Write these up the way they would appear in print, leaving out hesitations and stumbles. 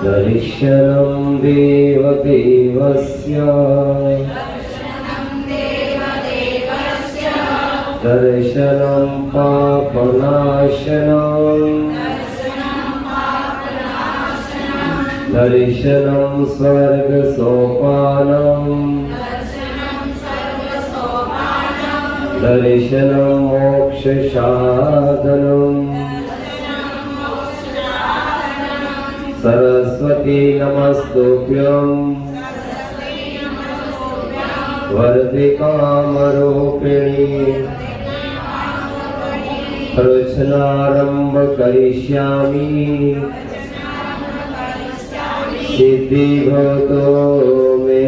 दर्शनं देवदेवस्य दर्शनं पापनाशनं दर्शनं स्वर्गसोपानं दर्शनं मोक्षसाधनं सरस्वती नमस्तुभ्यं वरदे कामरूपिणी प्रवचनारम्भ करिष्यामि सिद्धिर्भवतु मे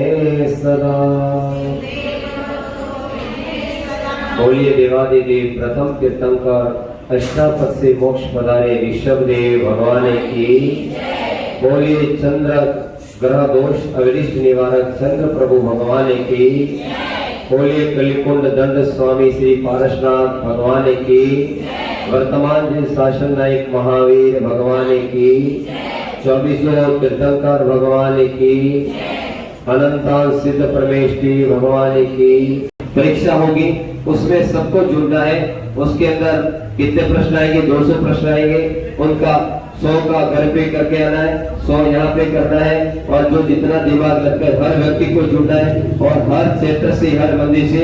सदा। बोलिए देवादिदेव प्रथम तीर्थंकर अष्टापद से मोक्ष पधारे ऋषभदेव भगवान की। बोलिए चंद्र ग्रह दोष अविरिष्ट निवारक चंद्र प्रभु भगवान की। बोलिए कलिकुंड दंड स्वामी श्री पारसनाथ भगवान की। वर्तमान जी शासन नायक महावीर भगवान की। 24 तीर्थंकर भगवान की। अनंताल सिद्ध परमेष्ठी भगवान की। परीक्षा होगी, उसमें सबको जुड़ना है। उसके अंदर कितने प्रश्न आएंगे? 200 प्रश्न आएंगे। उनका 100 का घर पे करके आना है, 100 यहाँ पे करना है। और जो जितना दिमाग लगता है हर व्यक्ति को जुड़ना है। और हर क्षेत्र से, हर मंदिर से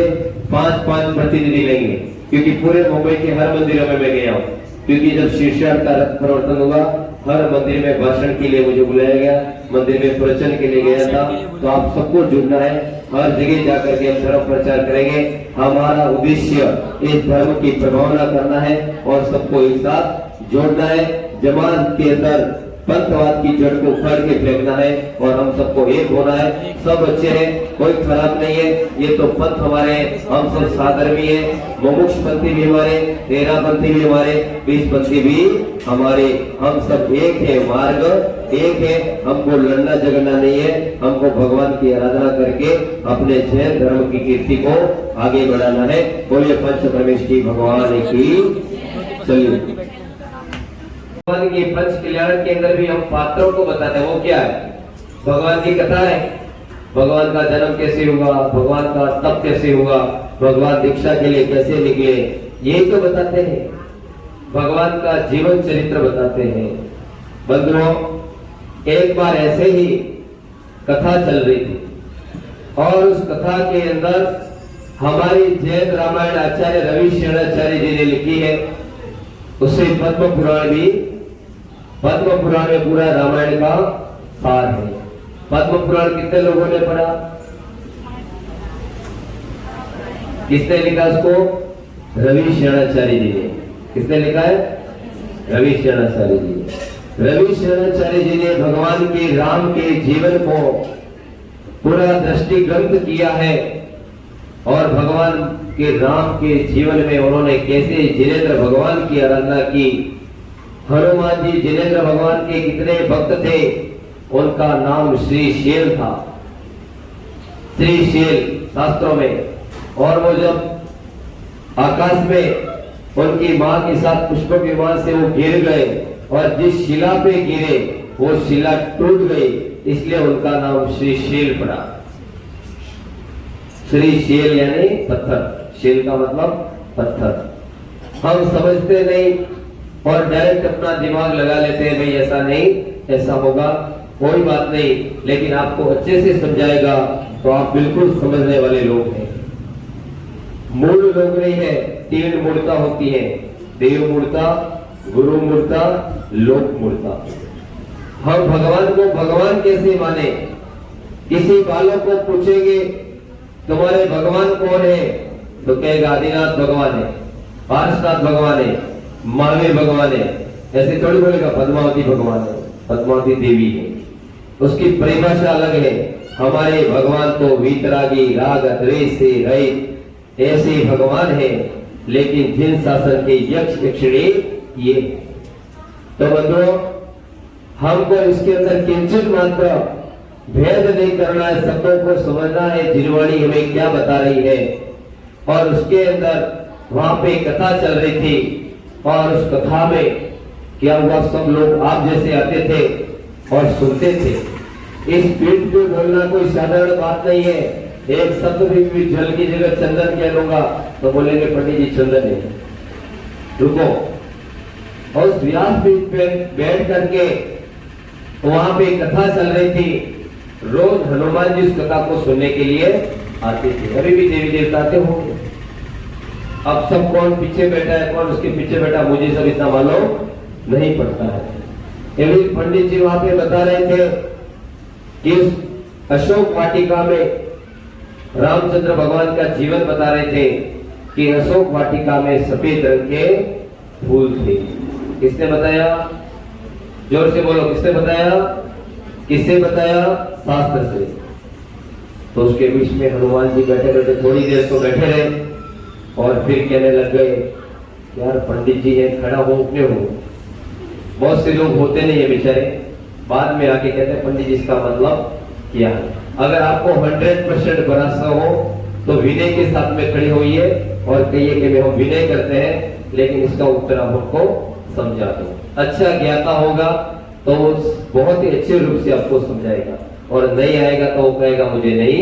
5-5 प्रतिनिधि लेंगे, क्योंकि पूरे मुंबई के हर मंदिरों में मैं गया हूँ। क्योंकि जब शीर्षार्थ का प्रवर्तन हुआ, हर मंदिर में भाषण के लिए मुझे बुलाया गया, मंदिर में प्रवचन के लिए गया था। तो आप सबको जुड़ना है, हर जगह जाकर के हम धर्म प्रचार करेंगे। हमारा उद्देश्य इस धर्म की प्रभावना करना है और सबको एक साथ जोड़ना है। जमात के अंदर पंथवाद की जड़ को उखाड़ के फेंकना है और हम सबको एक होना है। सब अच्छे हैं, कोई खराब नहीं है। ये तो पंथ हमारे, हम सब साधर्मी है। मुमुक्ष पंथी भी हमारे, तेरा पंथी भी हमारे, 20 पंथी भी हमारे। हम सब एक है, मार्ग एक है। हमको लड़ना झगड़ना नहीं है, हमको भगवान की आराधना करके अपने जैन धर्म की कीर्ति को आगे बढ़ाना है। बोलिए पंच परमेष्ठी भगवान की। चलिए, भगवान के पंच कल्याण के अंदर भी हम पात्रों को बताते हैं। वो क्या है? भगवान की कथा है। भगवान का जन्म कैसे हुआ, भगवान का तप कैसे हुआ, भगवान दीक्षा के लिए कैसे निकले, यही तो बताते हैं। भगवान का जीवन चरित्र बताते हैं। बंधुओं, एक बार ऐसे ही कथा चल रही थी और उस कथा के अंदर हमारी जैन रामायण आचार्य रवि शरणाचार्य जी ने लिखी है। उससे पद्म पुराण भी, पद्म पुराण में पूरा रामायण का सार है। पद्म पुराण कितने लोगों ने पढ़ा? किसने लिखा उसको? रवि शरणाचार्य जी ने। किसने लिखा है? रवि शरणाचार्य जी ने। रवि शरणाचार्य जी ने भगवान के राम के जीवन को पूरा दृष्टि ग्रंथ किया है और भगवान के राम के जीवन में उन्होंने कैसे जिनेंद्र भगवान की आराधना की। हनुमान जी जिनेंद्र भगवान के कितने भक्त थे, उनका नाम श्रीशैल था, श्रीशैल शास्त्रों में। और वो जब आकाश में उनकी मां के साथ पुष्प विमान से वो गिर गए और जिस शिला पे गिरे वो शिला टूट गई, इसलिए उनका नाम श्रीशैल पड़ा। श्रीशैल यानी पत्थर, शैल का मतलब पत्थर। हम समझते नहीं और डायरेक्ट अपना दिमाग लगा लेते हैं, भाई ऐसा नहीं, ऐसा होगा, कोई बात नहीं, लेकिन आपको अच्छे से समझाएगा तो आप बिल्कुल समझने वाले लोग हैं। मूल लोग नहीं है, 3 मूर्ता होती है, देव मूर्ता, गुरु मूर्ता, लोक मूर्ता। हम भगवान को भगवान कैसे माने? किसी बालक को पूछेंगे तुम्हारे भगवान कौन है, तो कहेगा आदिनाथ भगवान है, पार्शनाथ भगवान है, महावीर भगवान है। ऐसे थोड़ी बोलेगा पद्मावती भगवान है, पद्मावती देवी है, उसकी परिभाषा अलग है। हमारे भगवान तो वीतरागी, राग द्वेष से रहित ऐसे भगवान है, लेकिन जिन शासन के यक्ष यक्षिणी ये। तो बंधुओं, हमको इसके अंदर किंचित मात्र भेद नहीं करना है, शब्दों को समझना है, जिनवाणी हमें क्या बता रही है। और उसके अंदर वहां पे कथा चल रही थी, और उस कथा में क्या हुआ, सब लोग आप जैसे आते थे और सुनते थे। इस पीठ पे बोलना कोई साधारण बात नहीं है। एक शब्द भी जल की जगह चंदन कह लूंगा तो बोलेंगे पंडित जी चंदन है, रुको। और उस व्यासपीठ पे बैठ करके वहां पे कथा चल रही थी। रोज हनुमान जी उस कथा को सुनने के लिए आते थे। अभी भी देवी देवता आते होंगे। अब सब कौन पीछे बैठा है, कौन उसके पीछे बैठा, मुझे सब इतना मालूम नहीं पड़ता है। अभी पंडित जी वहां पे बता रहे थे कि उस अशोक वाटिका में रामचंद्र भगवान का जीवन बता रहे थे कि अशोक वाटिका में सफेद रंग के फूल थे। किसने बताया? जोर से बोलो, किसने बताया? किससे बताया? शास्त्र से। तो उसके बीच में हनुमान जी बैठे बैठे थोड़ी देर तो बैठे रहे और फिर कहने लग गए, यार पंडित जी है, खड़ा हो, उठने हो। बहुत से लोग होते नहीं है बेचारे, बाद में आके कहते हैं पंडित जी इसका मतलब क्या है। अगर आपको 100% भरोसा हो तो विनय के साथ में खड़े होइए और कहिए कि हम विनय करते हैं, लेकिन इसका उत्तर आप हमको समझा दो। अच्छा ज्ञाता होगा तो बहुत ही अच्छे रूप से आपको समझाएगा, और नहीं आएगा तो वो कहेगा मुझे नहीं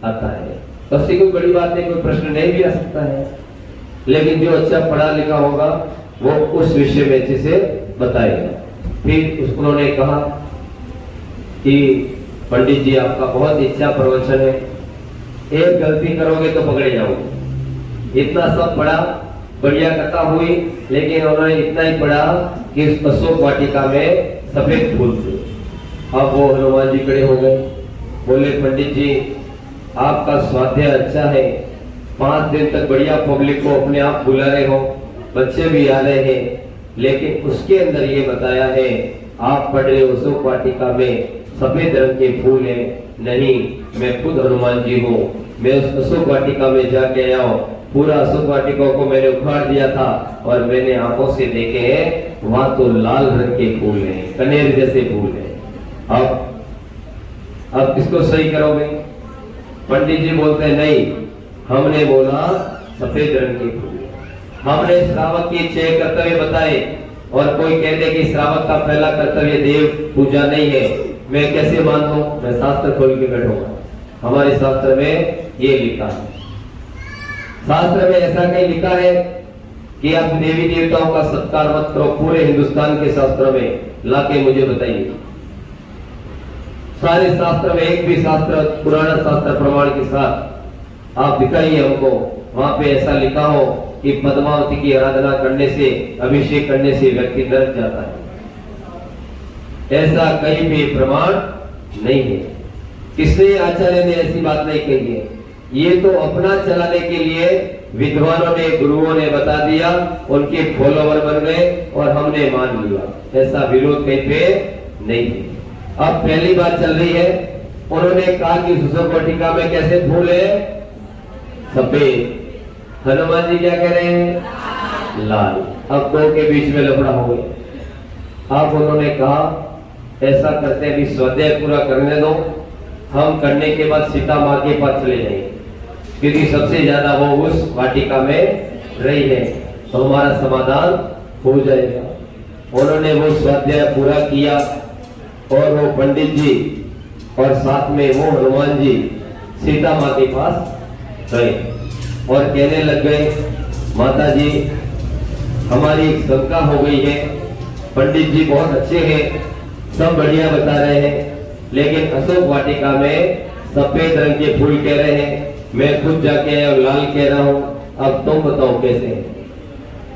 आता है। तो उससे कोई बड़ी बात नहीं, कोई प्रश्न नहीं भी आ सकता है, लेकिन जो अच्छा पढ़ा लिखा होगा वो उस विषय में अच्छे से बताएगा। फिर उन्होंने कहा कि पंडित जी आपका बहुत अच्छा प्रवचन है, एक गलती करोगे तो पकड़े जाओगे। इतना सब पढ़ा, बढ़िया कथा हुई, लेकिन उन्होंने इतना ही पढ़ा कि इस अशोक वाटिका में सफेद फूल थे। अब वो हनुमान जी खड़े हो गए, बोले पंडित जी आपका स्वाध्याय अच्छा है, 5 दिन तक बढ़िया पब्लिक को अपने आप बुला रहे हो, बच्चे भी आ रहे हैं, लेकिन उसके अंदर ये बताया है आप पढ़ रहे हो अशोक वाटिका में सफेद रंग के फूल है। नहीं, मैं खुद हनुमान जी हूँ, मैं उस अशोक वाटिका में जाके आया हूँ, पूरा अशोक वाटिका को मैंने उखाड़ दिया था और मैंने आंखों से देखे हैं, वहां तो लाल रंग के फूल हैं, कनेर जैसे फूल हैं। अब किसको सही करोगे? पंडित जी बोलते हैं नहीं, हमने बोला सफेद रंग के फूल। हमने श्रावक की 6 कर्तव्य बताए, और कोई कह दे कि श्रावक का पहला कर्तव्य देव पूजा नहीं है, मैं कैसे मान लूं? मैं शास्त्र खोल के बैठूंगा। हमारे शास्त्र में ये लिखा है, शास्त्र में ऐसा कहीं लिखा है कि आप देवी देवताओं का सत्कार मत करो। पूरे हिंदुस्तान के शास्त्रों में लाके मुझे बताइए, सारे शास्त्र में एक भी शास्त्र, पुराना शास्त्र प्रमाण के साथ आप दिखाइए हमको, वहां पे ऐसा लिखा हो कि पद्मावती की आराधना करने से, अभिषेक करने से व्यक्ति नरक जाता है। ऐसा कहीं भी प्रमाण नहीं है। किसने, आचार्य ने ऐसी बात नहीं कही है। ये तो अपना चलाने के लिए विद्वानों ने, गुरुओं ने बता दिया, उनके फॉलोवर बन गए और हमने मान लिया। ऐसा विरोध कहीं पे नहीं है। अब पहली बात चल रही है, उन्होंने कहा कि अशोक वाटिका में कैसे फूल है? सफेद। हनुमान जी क्या कह रहे हैं? लाल। अब दो के बीच में लफड़ा हो गया। अब उन्होंने कहा ऐसा करते हैं, अभी स्वाध्याय पूरा करने दो, हम करने के बाद सीता माँ के पास चले जाएंगे, क्योंकि सबसे ज्यादा वो उस वाटिका में रही है, तो हमारा समाधान हो जाएगा। उन्होंने वो स्वाध्याय पूरा किया और वो पंडित जी और साथ में वो हनुमान जी सीता माँ के पास गए और कहने लग गए माता जी हमारी एक शंका हो गई है, पंडित जी बहुत अच्छे हैं, सब बढ़िया बता रहे हैं, लेकिन अशोक वाटिका में सफेद रंग के फूल कह रहे हैं, मैं खुद जाके आया और लाल कह रहा हूं, अब तुम बताओ कैसे।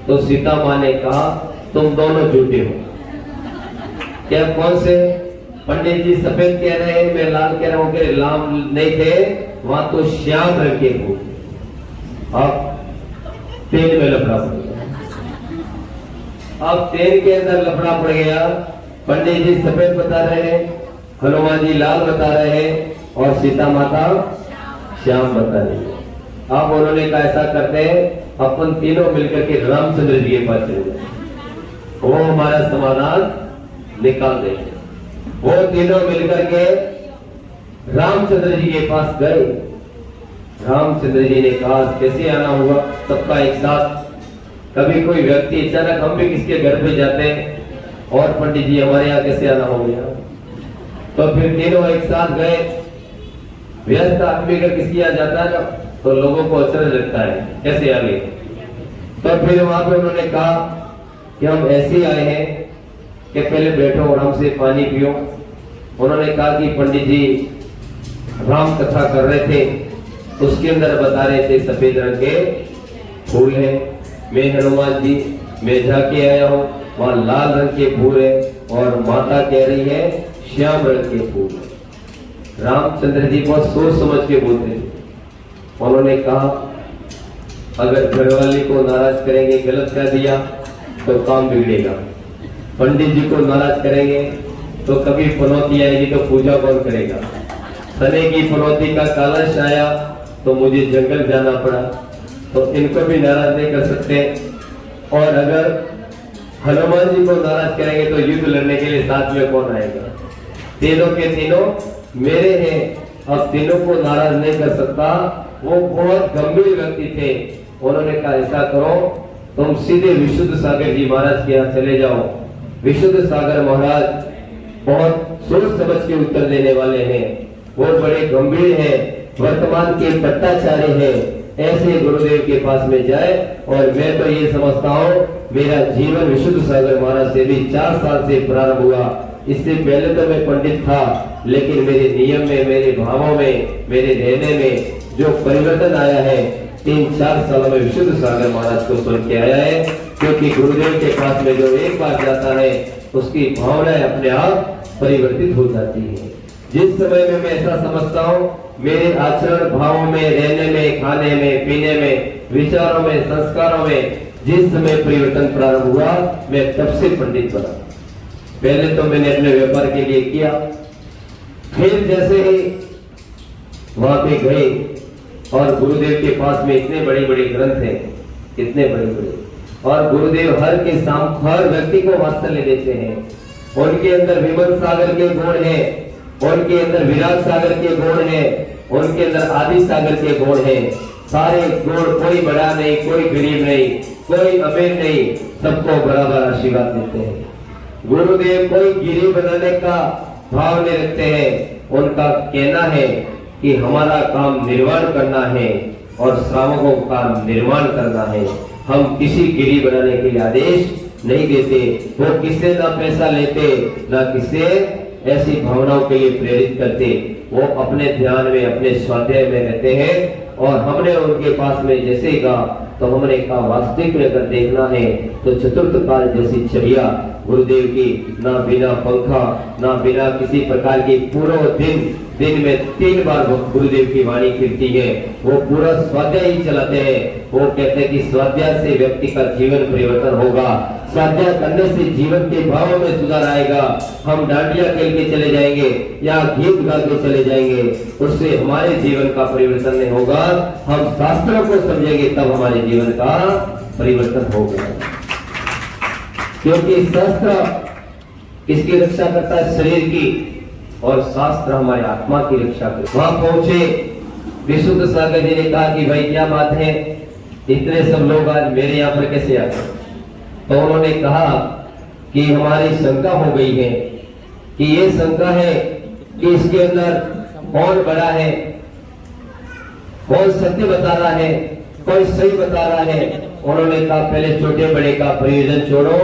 तो सीता माँ ने कहा तुम दोनों झूठे हो। क्या कौन से? पंडित जी सफेद कह रहे हैं, मैं लाल कह रहा हूं, कि लाल नहीं थे, वहां तो श्याम रंग के फूल। अब तेल में लफड़ा पड़ गया, अब तेल के अंदर लफड़ा पड़ गया। पंडित जी सफेद बता रहे हैं, हनुमान जी लाल बता रहे हैं, और सीता माता श्याम बता रही है। अब उन्होंने कहा ऐसा करते हैं, अपन तीनों मिलकर के रामचंद्र जी के पास चले जाए, वो हमारा समाधान निकाल देंगे। वो तीनों मिलकर के रामचंद्र जी के पास गए। रामचंद्र जी ने कहा कैसे आना हुआ सबका एक साथ? कभी कोई व्यक्ति अचानक, हम भी किसके घर पे जाते हैं, और पंडित जी हमारे यहाँ कैसे आना हो गया? तो फिर तीनों एक साथ गए। व्यस्त आदमी अगर किसी यहाँ जाता है ना, तो लोगों को अचरज लगता है, कैसे आ गए? तो फिर वहां पे उन्होंने कहा कि हम ऐसे आए हैं कि पहले बैठो और हमसे पानी पियो। उन्होंने कहा कि पंडित जी राम कथा कर रहे थे, उसके अंदर बता रहे थे सफेद रंग के फूल है। मैं हनुमान जी मैं जाके आया हूँ, वहां लाल रंग के फूल है, और माता कह रही है श्याम रंग के फूल है। रामचंद्र जी बहुत सोच समझ के बोलते थे। उन्होंने कहा अगर घरवाली को नाराज करेंगे, गलत कह दिया तो काम बिगड़ेगा, पंडित जी को नाराज करेंगे तो कभी पनौती आएगी तो पूजा कौन करेगा, सने की पनौती का कालश आया तो मुझे जंगल जाना पड़ा, तो इनको भी नाराज नहीं कर सकते। और अगर हनुमान जी को नाराज करेंगे तो युद्ध लड़ने के लिए साथ में कौन आएगा? तीनों के तीनों मेरे हैं, अब तीनों को नाराज नहीं कर सकता। वो बहुत गंभीर व्यक्ति थे। उन्होंने कहा ऐसा करो, तुम सीधे विशुद्ध सागर जी महाराज के यहाँ चले जाओ। विशुद्ध सागर महाराज बहुत सोच समझ के उत्तर देने वाले हैं, वो बड़े गंभीर हैं, वर्तमान के पट्टाचार्य हैं। ऐसे गुरुदेव के पास में जाए। और मैं तो ये समझता हूँ मेरा जीवन विशुद्ध सागर महाराज से भी 4 साल से प्रारंभ हुआ। इससे पहले तो मैं पंडित था, लेकिन मेरे नियम में, मेरे भावों में, मेरे रहने में जो परिवर्तन आया है 3-4 सालों में विशुद्ध सागर महाराज को सुन के आया है। क्योंकि गुरुदेव के पास में जो एक बार जाता है उसकी भावनाएं अपने आप परिवर्तित हो जाती है। जिस समय में मैं ऐसा समझता हूँ मेरे आचरण, भावों में, रहने में, खाने में, पीने में, विचारों में, संस्कारों में जिस समय परिवर्तन प्रारंभ हुआ, मैं तब से पंडित बना। पहले तो मैंने अपने व्यापार के लिए किया, फिर जैसे ही वहां पे गए और गुरुदेव के पास में इतने बड़े बड़े ग्रंथ हैं, इतने बड़े बड़े, और गुरुदेव हर व्यक्ति को वात्सल्य देते हैं। उनके अंदर विमल सागर के गुण हैं, उनके अंदर विराट सागर के गुण हैं, उनके अंदर आदि सागर के गुण हैं। सारे गुण, कोई बड़ा नहीं, कोई गरीब नहीं, कोई अमीर नहीं, सबको बराबर आशीर्वाद देते हैं। गुरुदेव कोई गिरी बनाने का भाव नहीं रखते हैं। उनका कहना है कि हमारा काम निर्माण करना है और श्रावकों का निर्माण करना है। हम किसी गिरी बनाने के लिए आदेश नहीं देते। वो किससे ना पैसा लेते, ना किससे ऐसी भावनाओं के लिए प्रेरित करते। वो अपने ध्यान में, अपने स्वाध्याय में रहते हैं। और हमने उनके पास में जैसे कहा तो हमने कहा वास्तविक में अगर देखना है तो चतुर्थ काल जैसी छविया गुरुदेव की, ना बिना पंखा, ना बिना किसी प्रकार की, पूरा दिन में 3 बार गुरुदेव की वाणी फिरती है। वो पूरा स्वाध्याय ही चलाते हैं। वो कहते हैं कि स्वाध्याय से व्यक्ति का जीवन परिवर्तन होगा, स्वाध्याय करने से जीवन के भावों में सुधार आएगा। हम डांडिया खेल के चले जाएंगे या गीत गा के चले जाएंगे, उससे हमारे जीवन का परिवर्तन नहीं होगा। हम शास्त्रों को समझेंगे तब हमारे जीवन का परिवर्तन होगा। क्योंकि शास्त्र किसकी रक्षा करता है? शरीर की, और शास्त्र हमारे आत्मा की रक्षा करता है। वहां पहुंचे, विशुद्ध सागर जी ने कहा कि भाई क्या बात है, इतने सब लोग आज मेरे यहाँ पर कैसे आ गए? तो उन्होंने कहा कि हमारी शंका हो गई है, कि ये शंका है कि इसके अंदर कौन बड़ा है, कौन सत्य बता रहा है, कौन सही बता रहा है। उन्होंने कहा पहले छोटे बड़े का प्रयोजन छोड़ो,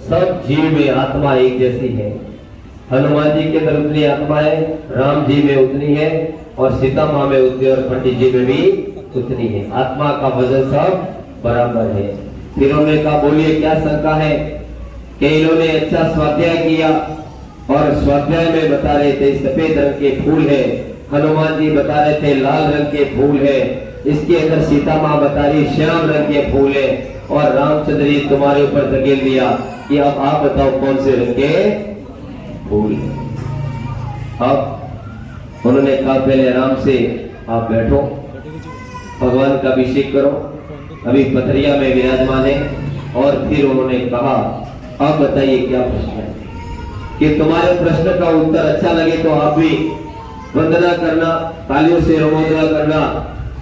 सब जीव में आत्मा एक जैसी है। हनुमान जी के अंदर उतनी आत्मा है, राम जी में उतनी है, और सीता माँ में उतनी, और पंडित जी में भी उतनी है। आत्मा का वजन सब बराबर है। फिर उन्होंने कहा बोलिए क्या शंका है कि इन्होंने अच्छा स्वाध्याय किया और स्वाध्याय में बता रहे थे सफेद रंग के फूल है, हनुमान जी बता रहे थे लाल रंग के फूल है, इसके अंदर सीता माँ बता रही श्याम रंग के फूल है, और रामचंद्र जी तुम्हारे ऊपर धकेल दिया कि अब आप बताओ कौन से रंग के फूल। अब उन्होंने कहा पहले आराम से आप बैठो, भगवान का अभिषेक करो, अभी पथरिया में विराजमान है। और फिर उन्होंने कहा अब बताइए क्या प्रश्न है, कि तुम्हारे प्रश्न का उत्तर अच्छा लगे तो आप भी वंदना करना, तालियों से रोमोदना करना।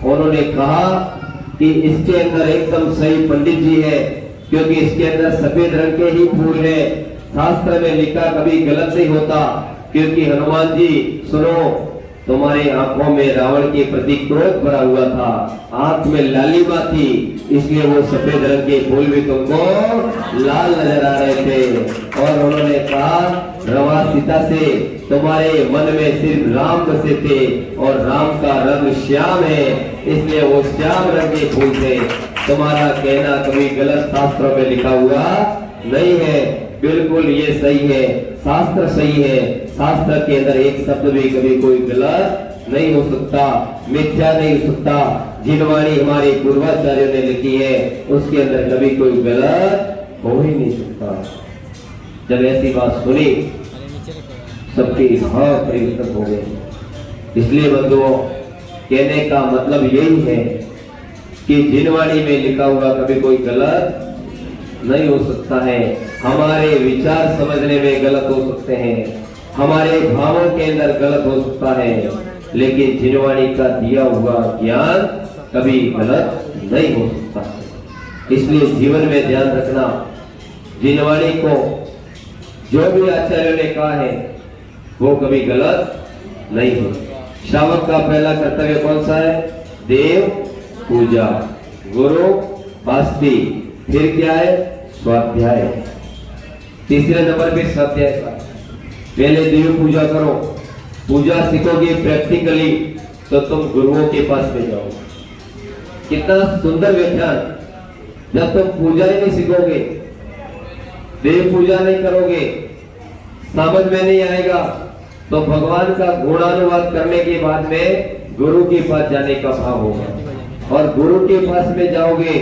उन्होंने कहा कि इसके अंदर एकदम सही पंडित जी है, क्योंकि इसके अंदर सफेद रंग के ही फूल है। शास्त्र में लिखा कभी गलत नहीं होता, क्योंकि हनुमान जी सुनो, तुम्हारी आंखों में रावण के प्रति क्रोध भरा हुआ था, आंख में लालिमा थी, इसलिए वो सफेद रंग के फूल भी तुमको लाल नजर आ रहे थे। और उन्होंने कहा रवा सीता से तुम्हारे मन में सिर्फ राम बसे थे, और राम का रंग श्याम है, इसलिए वो श्याम रंग के फूल थे। तुम्हारा कहना कभी गलत शास्त्रों में लिखा हुआ नहीं है, बिल्कुल ये सही है, शास्त्र सही है। शास्त्र के अंदर एक शब्द भी कभी कोई गलत नहीं हो सकता, मिथ्या नहीं हो सकता। जिनवाणी हमारे पूर्वाचार्यों ने लिखी है उसके अंदर कभी कोई गलत हो ही नहीं सकता। जब ऐसी बात सुनी सबके भाव परिवर्तन हो गए। इसलिए बंधुओं कहने का मतलब यही है कि जिनवाणी में लिखा हुआ कभी कोई गलत नहीं हो सकता है। हमारे विचार समझने में गलत हो सकते हैं, हमारे भावों के अंदर गलत हो सकता है, लेकिन जिनवाणी का दिया हुआ ज्ञान कभी गलत नहीं हो सकता। इसलिए जीवन में ध्यान रखना, जिनवाणी को जो भी आचार्यों ने कहा है वो कभी गलत नहीं हो। श्रावक का पहला कर्तव्य कौन सा है? देव पूजा, गुरु भक्ति, फिर क्या है? स्वाध्याय। तीसरे नंबर पे स्वाध्याय का, पहले देव पूजा करो, पूजा सीखोगे प्रैक्टिकली तो तुम गुरुओं के पास में जाओ। कितना सुंदर व्याख्यान। जब तुम पूजा ही नहीं सीखोगे, देव पूजा नहीं करोगे, समझ में नहीं आएगा, तो भगवान का गुणानुवाद करने के बाद में गुरु के पास जाने का भाव होगा, और गुरु के पास में जाओगे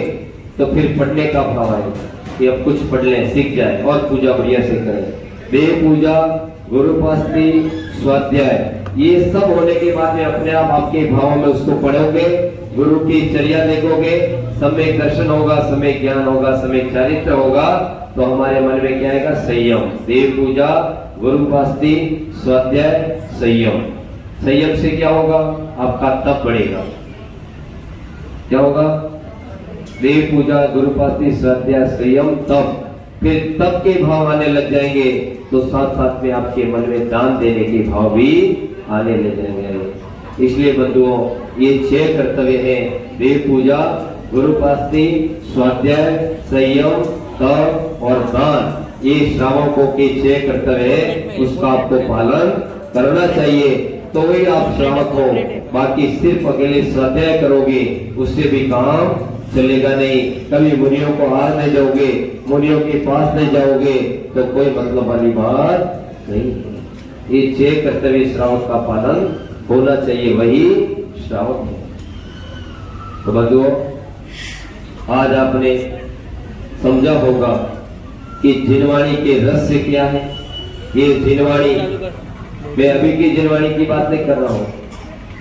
तो फिर पढ़ने का भाव आएगा कि अब कुछ पढ़ लें, सीख जाए और पूजा बढ़िया से करें। देव पूजा, गुरुपास्ति, स्वाध्याय, ये सब होने के बाद में अपने आप आपके भावों में उसको पढ़ोगे, गुरु की चर्या देखोगे, सम्यक दर्शन होगा, सम्यक ज्ञान होगा, सम्यक चारित्र होगा, तो हमारे मन में क्या आएगा? संयम। देव पूजा, गुरुपास्ति, स्वाध्याय, संयम। संयम से क्या होगा? आपका तप बढ़ेगा। क्या होगा? देव पूजा, गुरुपास्ति, स्वाध्याय, संयम, तप। फिर तप के भाव आने लग जाएंगे तो साथ साथ में आपके मन में दान देने के भाव भी आने लग जाएंगे। इसलिए बंधुओं ये 6 कर्तव्य हैं: देव पूजा, गुरुपास्ति, स्वाध्याय, संयम, तप और दान। ये श्रावकों के 6 कर्तव्य है, उसका आपको पालन करना चाहिए, तो वही आप श्रावक हो। बाकी सिर्फ अकेले स्वाध्याय करोगे उससे भी काम चलेगा नहीं। कभी मुनियों को हार नहीं जाओगे, मुनियों के पास नहीं जाओगे तो कोई मतलब वाली बात नहीं। ये 6 कर्तव्य श्रावक का पालन होना चाहिए, वही श्रावक है। तो बंधुओं आज आपने समझा होगा कि जिनवाणी के रहस्य क्या है। ये जिनवाणी, मैं अभी की जिनवाणी की बात नहीं कर रहा हूँ,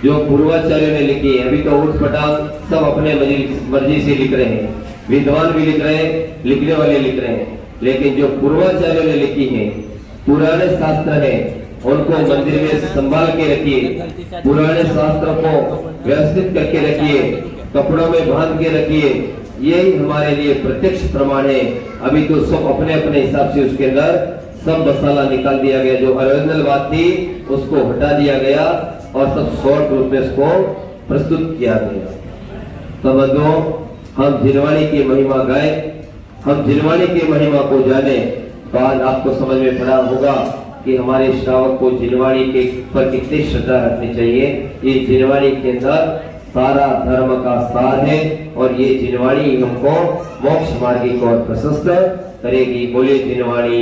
जो पूर्वाचार्यों ने लिखी है। अभी तो उठ पटांग सब अपने मर्जी से लिख रहे हैं, विद्वान भी लिख रहे हैं, लिखने वाले लिख रहे हैं, लेकिन जो पूर्वाचार्यों ने लिखी है, पुराने शास्त्र है, उनको मंदिर में संभाल के रखिए, पुराने शास्त्रों को व्यवस्थित करके रखिए, कपड़ों में बांध के रखिए। यही हमारे लिए प्रत्यक्ष प्रमाण है। अभी तो सब अपने अपने हिसाब से उसके अंदर सब मसाला निकाल दिया गया, जो ओरिजिनल बात थी उसको हटा दिया गया और सब शॉर्ट रूप में उसको प्रस्तुत किया गया। तो बंधुओं हम जिनवाणी की महिमा गाए, हम जिनवाणी की महिमा को जाने। तो आज आपको समझ में पड़ा होगा कि हमारे श्रावक को जिनवाणी के पर कितनी श्रद्धा रखनी चाहिए। ये जिनवाणी के अंदर सारा धर्म का सार है और ये जिनवाणी हमको मोक्ष मार्ग की ओर प्रशस्त करेगी। बोले जिनवाणी,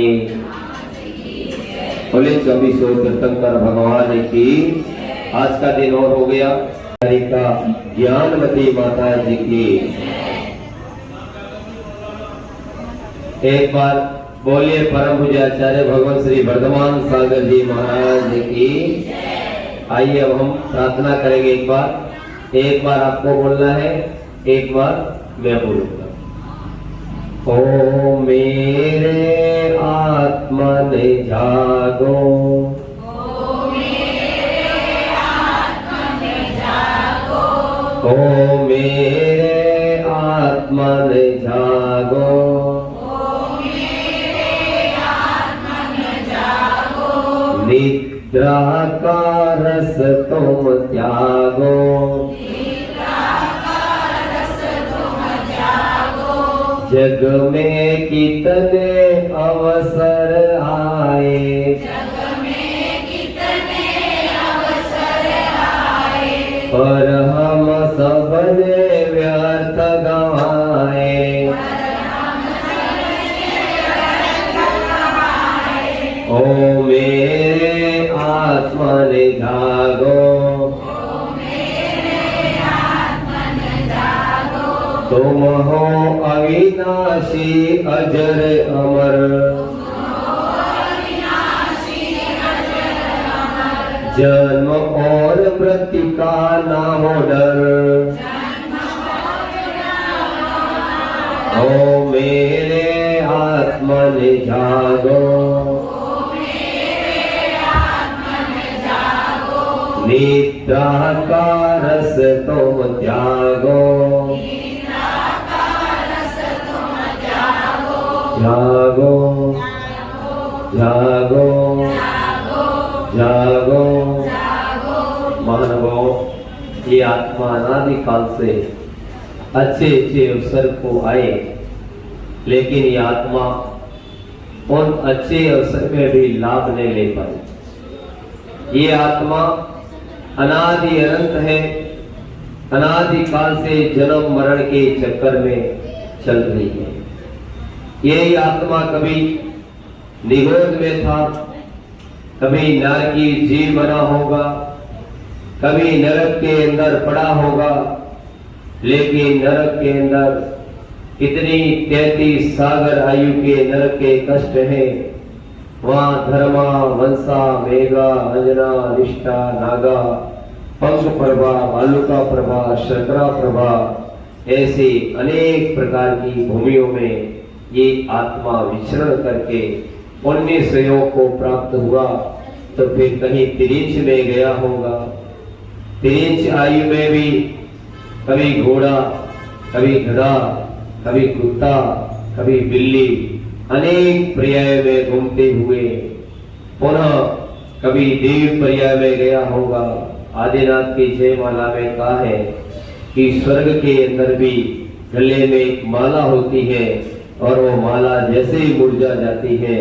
बोले 24 तीर्थंकर भगवान की। आज का दिन और हो गया। का ज्ञानवती माता जी की एक बार बोलिए परम पूज्य आचार्य भगवान श्री वर्धमान सागर जी महाराज की। आइए अब हम प्रार्थना करेंगे। एक बार आपको बोलना है, एक बार मैं बोलूंगा। ओ मेरे आत्मन जागो, ओ मेरे आत्मन जागो, निद्रा का रस तुम त्यागो, जग में कितने अवसर आए, पर हम सबने व्यर्थ गवाए। ओ मेरे आत्मन जागो, तुम हो अविनाशी अजर अमर, जन्म और मृत्यु का ना हो डर। ओ मेरे आत्मन जागो, निद्रा का रस तुम त्यागो, जागो जागो जागो। मानवों, ये आत्मा अनादिकाल से अच्छे अच्छे अवसर को आए, लेकिन ये आत्मा उन अच्छे अवसर में भी लाभ नहीं ले पाई। ये आत्मा अनादि अनंत है, अनादिकाल से जन्म मरण के चक्कर में चल रही है। ये आत्मा कभी निगोद में था, कभी नर की जीव बना होगा, कभी नरक के अंदर पड़ा होगा, लेकिन नरक के अंदर कितनी 33 सागर आयु के नरक के कष्ट हैं। वहां धर्मा, वंसा, मेघा, अंजना, रिष्टा, नागा, पंख प्रभा, भालुका प्रभा, शर्करा प्रभा, ऐसे अनेक प्रकार की भूमियों में ये आत्मा विचरण करके पुण्य संयोग को प्राप्त हुआ। तो फिर कहीं तिरिंच में गया होगा। तिरिंच आयु में भी कभी घोड़ा, कभी गधा, कभी कुत्ता, कभी बिल्ली, अनेक पर्याय में घूमते हुए पुनः कभी देव पर्याय में गया होगा। आदिनाथ की जयमाला में कहा है कि स्वर्ग के अंदर भी गले में एक माला होती है और वो माला जैसे ही मुरझा जाती है,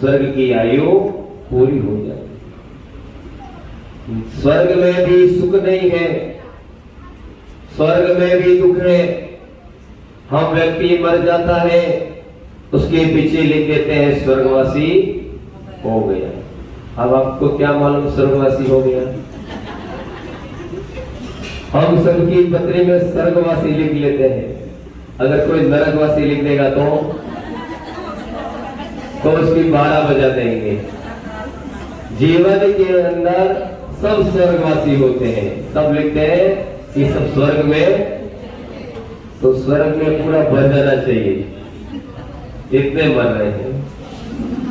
स्वर्ग की आयु पूरी हो जाती है। स्वर्ग में भी सुख नहीं है, स्वर्ग में भी दुख है। हम व्यक्ति मर जाता है, उसके पीछे लिख देते हैं स्वर्गवासी हो गया। अब आपको क्या मालूम स्वर्गवासी हो गया? हम सबकी पत्री में स्वर्गवासी लिख लेते हैं। अगर कोई नरकवासी लिख देगा तो उसकी 12 बजा देंगे। जीवन के अंदर सब स्वर्गवासी होते हैं, सब लिखते हैं कि सब स्वर्ग में, तो स्वर्ग में पूरा भर जाना चाहिए, इतने मर रहे हैं।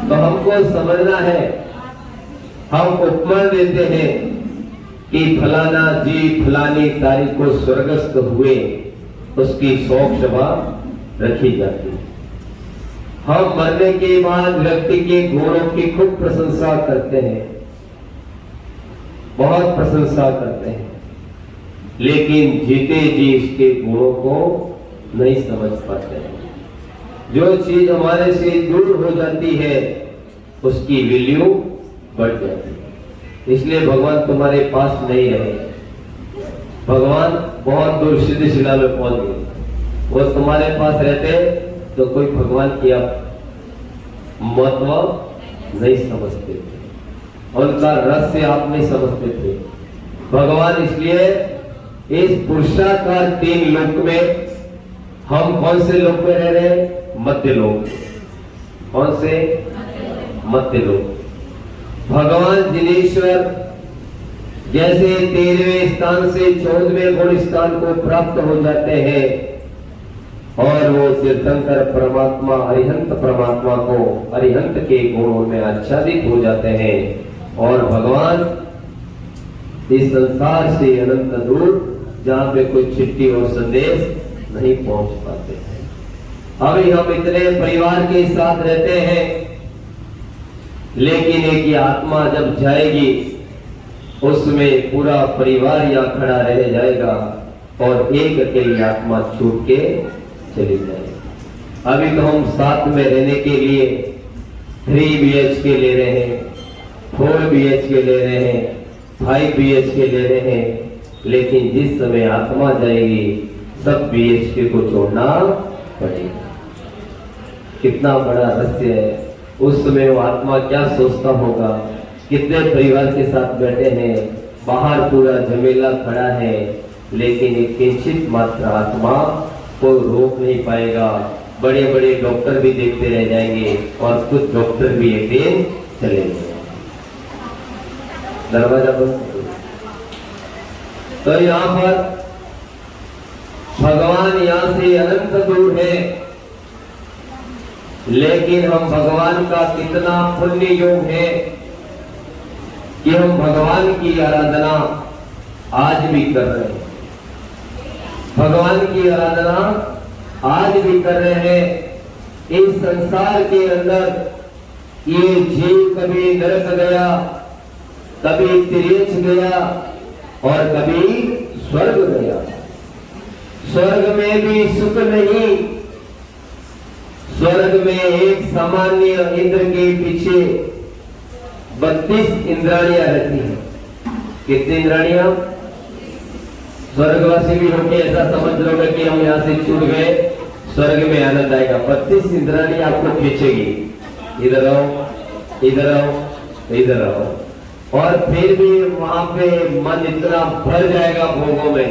तो हमको समझना है, हम उपमान देते हैं कि फलाना जी फलानी तारीख को स्वर्गस्थ हुए, उसकी शोक सभा रखी जाती है। हम मरने के बाद व्यक्ति के गुणों की खूब प्रशंसा करते हैं, बहुत प्रशंसा करते हैं, लेकिन जीते जी इसके गुणों को नहीं समझ पाते हैं। जो चीज हमारे से दूर हो जाती है उसकी वैल्यू बढ़ जाती है। इसलिए भगवान तुम्हारे पास नहीं रहे, भगवान बहुत दूर सिद्धिशिला में पहुंच गए। वो तुम्हारे पास रहते तो कोई भगवान की आप महत्व नहीं समझते थे, उनका रहस्य आप नहीं समझते थे। भगवान इसलिए इस पुरुषाकार 3 लोक में, हम कौन से लोक में रह रहे हैं? मध्य लोक। कौन से? मध्य लोक। भगवान जिनेश्वर जैसे 13वें स्थान से 14वें गुण स्थान को प्राप्त हो जाते हैं और वो तीर्थंकर परमात्मा अरिहंत परमात्मा को अरिहंत के गुणों में आच्छादित हो जाते हैं और भगवान इस संसार से अनंत दूर, जहां पे कोई चिट्ठी और संदेश नहीं पहुंच पाते हैं। अभी हम इतने परिवार के साथ रहते हैं, लेकिन एक ये आत्मा जब जाएगी उसमें पूरा परिवार यहाँ खड़ा रह जाएगा और एक अकेली आत्मा छूट के चली जाएगी। अभी तो हम साथ में रहने के लिए 3 BHK ले रहे हैं, 4 BHK ले रहे हैं, 5 BHK ले रहे हैं, लेकिन जिस समय आत्मा जाएगी सब BHK को छोड़ना पड़ेगा। कितना बड़ा रहस्य है। उस समय वो आत्मा क्या सोचता होगा? कितने परिवार के साथ बैठे हैं, बाहर पूरा झमेला खड़ा है, लेकिन एक किंचित मात्र आत्मा को रोक नहीं पाएगा। बड़े बड़े डॉक्टर भी देखते रह जाएंगे और कुछ डॉक्टर भी एक दिन चले जाएंगे। दरवाजा बंद। तो यहाँ पर भगवान यहाँ से अनंत दूर है, लेकिन हम भगवान का कितना पुण्य योग है कि हम भगवान की आराधना आज भी कर रहे हैं। भगवान की आराधना आज भी कर रहे हैं। इस संसार के अंदर ये जीव कभी नरक गया, कभी तिरछ गया और कभी स्वर्ग गया। स्वर्ग में भी सुख नहीं, स्वर्ग में एक सामान्य इंद्र के पीछे 32 इंद्राणियां रहती हैं। कितनी इंद्राणियां? स्वर्गवासी भी होके ऐसा समझ लोगे कि हम यहाँ से छूट गए, स्वर्ग में आनंद आएगा। 32 इंद्राणियां आपको खींचेगी, इधर आओ, इधर आओ, इधर आओ, और फिर भी वहां पे मन इतना भर जाएगा भोगों में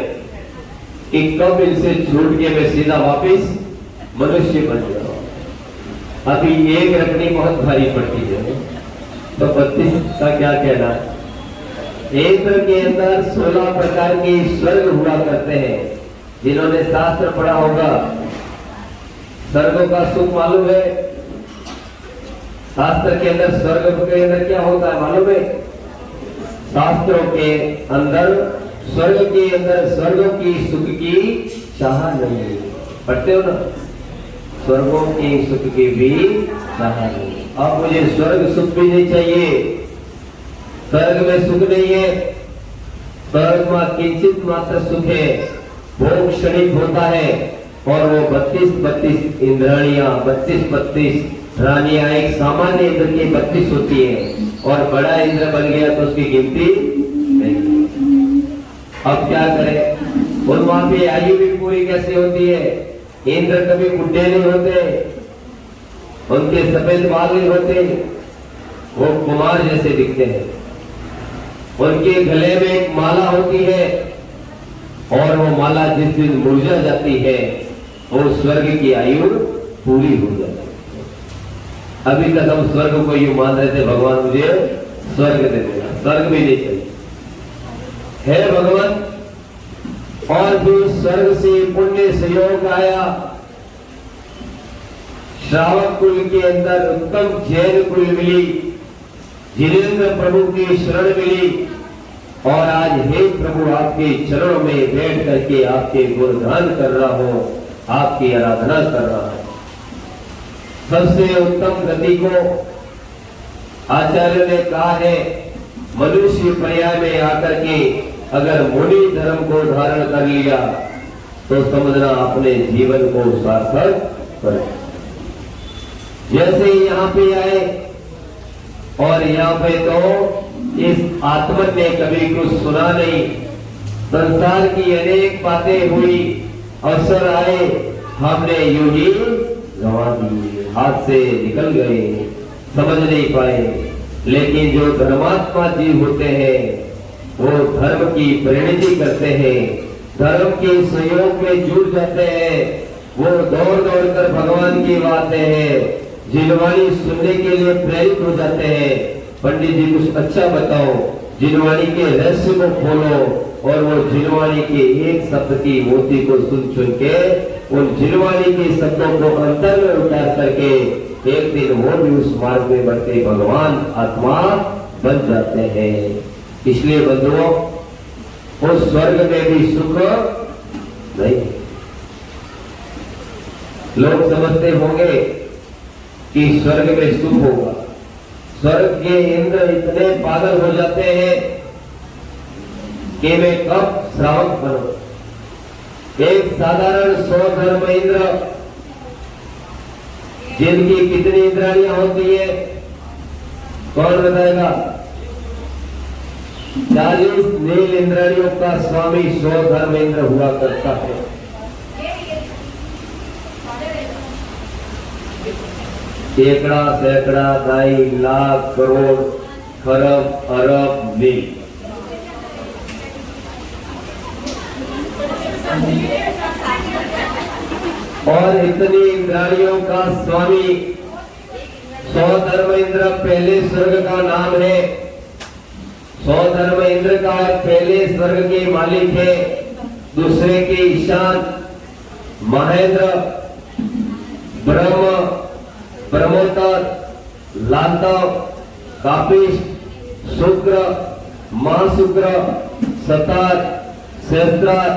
कि कब इनसे छूट के मैं सीधा वापिस मनुष्य बन जाऊं। अभी एक रखनी बहुत भारी पड़ती है, तो 32 का क्या कहना? इंद्र के अंदर 16 प्रकार के स्वर्ग हुआ करते हैं। जिन्होंने शास्त्र पढ़ा होगा, स्वर्गों का सुख मालूम है? शास्त्र के अंदर स्वर्ग के अंदर क्या होता है मालूम है? शास्त्रों के अंदर स्वर्ग के अंदर स्वर्गों की सुख की चाह नहीं। पढ़ते हो ना? स्वर्गों की सुख की भी चाह नहीं। अब मुझे स्वर्ग सुख भी नहीं चाहिए, स्वर्ग में सुख नहीं है। स्वर्ग में किंचित मात्र सुख है, भोग क्षणिक होता है और वो 32 इंद्राणियां, 32 रानियां, एक सामान्य इंद्र की 32 होती है और बड़ा इंद्र बन गया तो उसकी गिनती नहीं। अब क्या करें? और वहां पे आयु भी पूरी कैसे होती है? इंद्र कभी बुढ़े नहीं होते, उनके सफेद बाल नहीं होते, वो कुमार जैसे दिखते हैं। उनके गले में एक माला होती है और वो माला जिस दिन मुरझा जाती है वो स्वर्ग की आयु पूरी हो जाती है। अभी तक हम स्वर्ग को यूं मान रहे थे, भगवान मुझे स्वर्ग दे देगा, स्वर्ग भी नहीं चाहिए है भगवान। और फिर स्वर्ग से पुण्य संयोग आया, श्रावक कुल के अंदर उत्तम जैन कुल मिली, जिनेन्द्र प्रभु की शरण मिली और आज हे प्रभु आपके चरणों में बैठ करके आपके गुणगान कर रहा हूं, आपकी आराधना कर रहा हूं। सबसे उत्तम गति को आचार्य ने कहा है, मनुष्य पर्याय में आकर के अगर मुनि धर्म को धारण कर लिया तो समझना अपने जीवन को सार्थक कर। जैसे ही यहाँ पे आए और यहाँ पे तो इस आत्मन ने कभी कुछ सुना नहीं, संसार की अनेक बातें हुई, अवसर आए, हमने यूं ही गंवा दिए, हाथ से निकल गए, समझ नहीं पाए। लेकिन जो धर्मात्मा जीव होते हैं वो धर्म की परिणति करते हैं, धर्म के सहयोग में जुड़ जाते हैं, वो दौड़ दौड़ कर भगवान की बातें हैं जिनवाणी सुनने के लिए प्रेरित हो जाते हैं। पंडित जी कुछ अच्छा बताओ, जिनवाणी के रहस्य को खोलो, और वो जिनवाणी के एक शब्द की मोती को सुन के उन जिनवाणी के शब्दों को अंतर में उतार करके एक दिन वो भी उस मार्ग में बढ़ते भगवान आत्मा बन जाते हैं। इसलिए बंधुओं, उस स्वर्ग में भी सुख नहीं। लोग समझते होंगे कि स्वर्ग में सुख होगा। स्वर्ग के इंद्र इतने पागल हो जाते हैं कि मैं कब श्रावक बनूं। एक साधारण 100 धर्म इंद्र जिनकी कितनी इंद्रियां होती है कौन बताएगा? 40 नील इंद्रियों का स्वामी 100 धर्म इंद्र हुआ करता है। सैकड़ा सैकड़ा ढाई लाख करोड़ खरब अरब मील। और इतनी इंद्रियों का स्वामी 100 धर्म इंद्र पहले स्वर्ग का नाम है। 100 धर्म इंद्र का पहले स्वर्ग के मालिक है, दूसरे के ईशान, महेंद्र, ब्रह्म, ब्रह्मोत्तर, लांतव, कापिष्ठ, शुक्र, महाशुक्र, सतार, सहस्त्रार,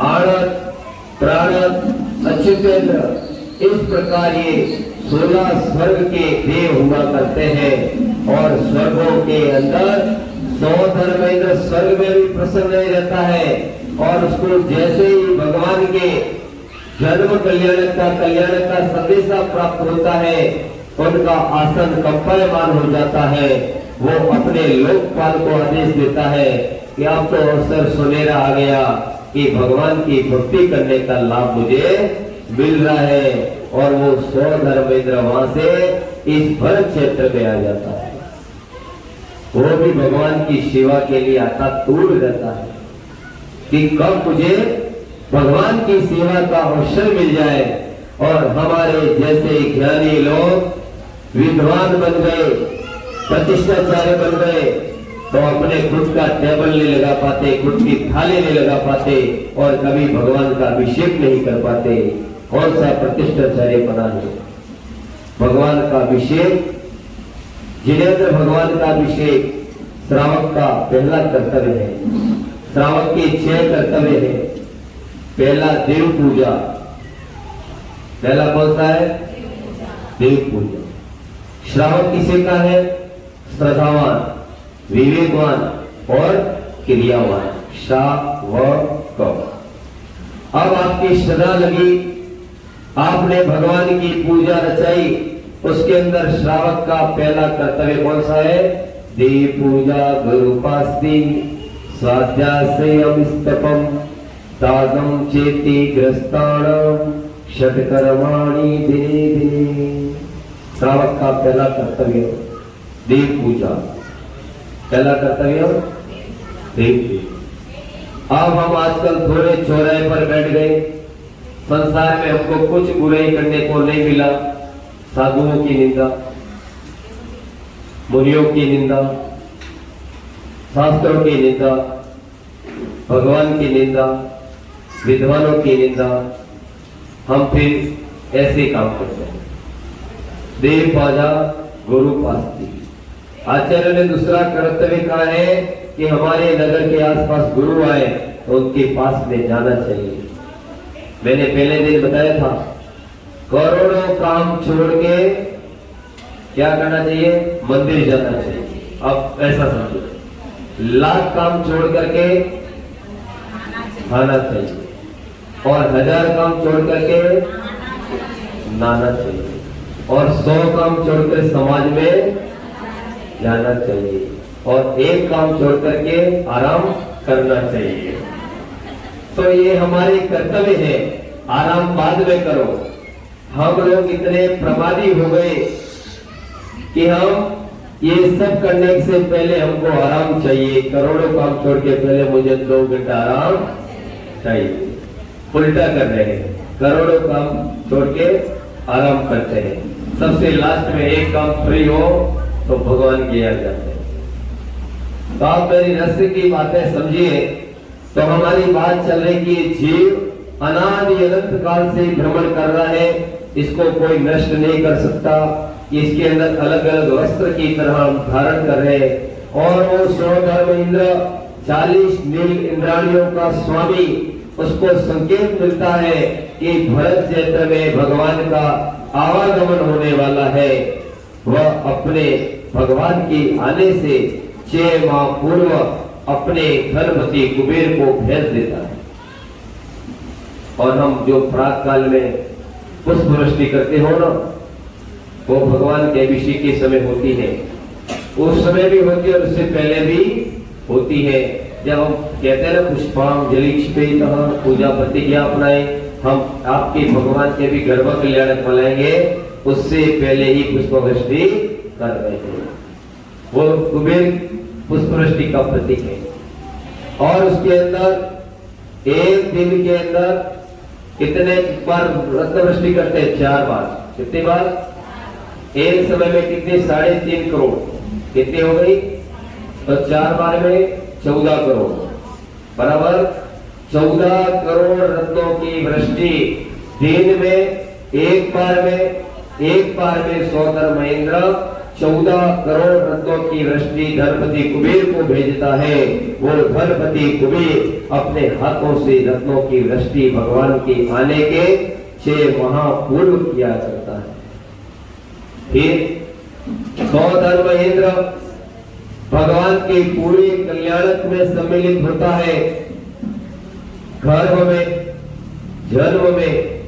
आड़त, प्राणत, अच्युतेंद्र, इस प्रकार ये 16 स्वर्ग के देव हुआ करते हैं। और स्वर्गों के अंदर 100 धर्मेंद्र स्वर्ग में भी प्रसन्न नहीं रहता है, और उसको जैसे ही भगवान के जन्म कल्याण का संदेशा प्राप्त होता है, उनका आसन कंपायमान हो जाता है। वो अपने लोकपाल को आदेश देता है कि अब तो अवसर सुनहरा आ गया कि भगवान की भक्ति करने का लाभ मुझे मिल रहा है। और वो 100 धर्मेंद्र वहां से इस भरत क्षेत्र में आ जाता है। वो भी भगवान की सेवा के लिए आता दूर रहता है कि कब मुझे भगवान की सेवा का अवसर मिल जाए। और हमारे जैसे ज्ञानी लोग विद्वान बन गए, प्रतिष्ठाचार्य बन गए, तो अपने खुद का टेबल नहीं लगा पाते, खुद की थाली नहीं लगा पाते, और कभी भगवान का अभिषेक नहीं कर पाते। कौन सा प्रतिष्ठाचार्य बना है? भगवान का अभिषेक, जिनेंद्र भगवान का अभिषेक श्रावक का पहला कर्तव्य है। श्रावक के 6 कर्तव्य है। पहला देव पूजा। पहला कौन सा है? देव पूजा। श्रावक किसे का है? श्रद्धावान, विवेकवान और क्रियावान। श्रावक। अब आपकी श्रद्धा लगी, आपने भगवान की पूजा रचाई, उसके अंदर श्रावक का पहला कर्तव्य कौन सा है? देव पूजा, गुरुपास्ति, स्वाध्याय स्तपम, तागम चेति ग्रस्ताणम, षट्कर्माणि दिने दिने। श्रावक का पहला कर्तव्य देव पूजा। पहला कर्तव्य देव पूजा। अब हम आजकल थोड़े चौराहे पर बैठ गए, संसार में हमको कुछ बुराई करने को नहीं मिला। साधुओं की निंदा, मुनियों की निंदा, शास्त्रों की निंदा, भगवान की निंदा, विद्वानों की निंदा, हम फिर ऐसे काम करते हैं। देव पूजा, गुरु पास्ती। आचार्य ने दूसरा कर्तव्य कहा है कि हमारे नगर के आसपास गुरु आए तो उनके पास में जाना चाहिए। मैंने पहले दिन बताया था, करोड़ों काम छोड़ के क्या करना चाहिए? मंदिर जाना चाहिए। अब ऐसा समझो, लाख काम छोड़ करके खाना चाहिए। और 1000 काम छोड़ करके नहाना चाहिए, और 100 काम छोड़कर समाज में जाना चाहिए, और 1 काम छोड़ करके आराम करना चाहिए। तो ये हमारे कर्तव्य है। आराम बाद में करो। हम लोग इतने प्रमादी हो गए कि हम ये सब करने से पहले हमको आराम चाहिए। करोड़ों काम छोड़ के पहले मुझे 2 घंटा आराम चाहिए। उल्टा कर रहे हैं, करोड़ों काम छोड़ के आराम करते हैं। सबसे लास्ट में 1 काम फ्री हो तो भगवान की याद जाते हैं। तो आप मेरी रहस्य की बातें समझिए। तो हमारी बात चल रही कि जीव अनादि अनंत काल से भ्रमण कर रहा है, इसको कोई नष्ट नहीं कर सकता। इसके अंदर अलग अलग वस्त्र की तरह हम धारण कर रहे हैं। और वो स्वधर्म इंद्र 40 नील इंद्राणियों का स्वामी, उसको संकेत मिलता है कि भरत क्षेत्र में भगवान का आवागमन होने वाला है। वह अपने भगवान की आने से 6 माह पूर्व अपने धनपति कुबेर को भेज देता है। और हम जो प्रातः काल में पुष्प वृष्टि करते हो ना, वो भगवान के अभिषेक के समय होती है। उस समय भी होती है और उससे पहले भी होती है। जब हम कहते हैं ना पुष्पांजलि क्षिपेतः पूजा प्रतिज्ञा अपनाए, हम आपके भगवान के भी गर्भ कल्याण मनाएंगे, उससे पहले ही पुष्प वृष्टि कर रहे हैं। वो कुबेर पुष्प वृष्टि का प्रतीक है। और उसके अंदर एक दिन के अंदर कितने बार रत्न वृष्टि करते हैं? 4 बार। कितने बार? एक समय में कितने? 3.5 करोड़। कितने हो गई? तो 4 बार में 14 करोड़ बराबर 14 करोड़ रत्नों की वृष्टि दिन में। एक बार में स्वधर्म इंद्र 14 करोड़ रत्नों की वृष्टि धनपति कुबेर को भेजता है। वो धनपति कुबेर अपने हाथों से रत्नों की वृष्टि भगवान के आने के 6 माह पूर्व किया करता है। फिर स्वधर्म इंद्र भगवान के पूरे कल्याणक में सम्मिलित होता है, गर्भ में, जन्म में।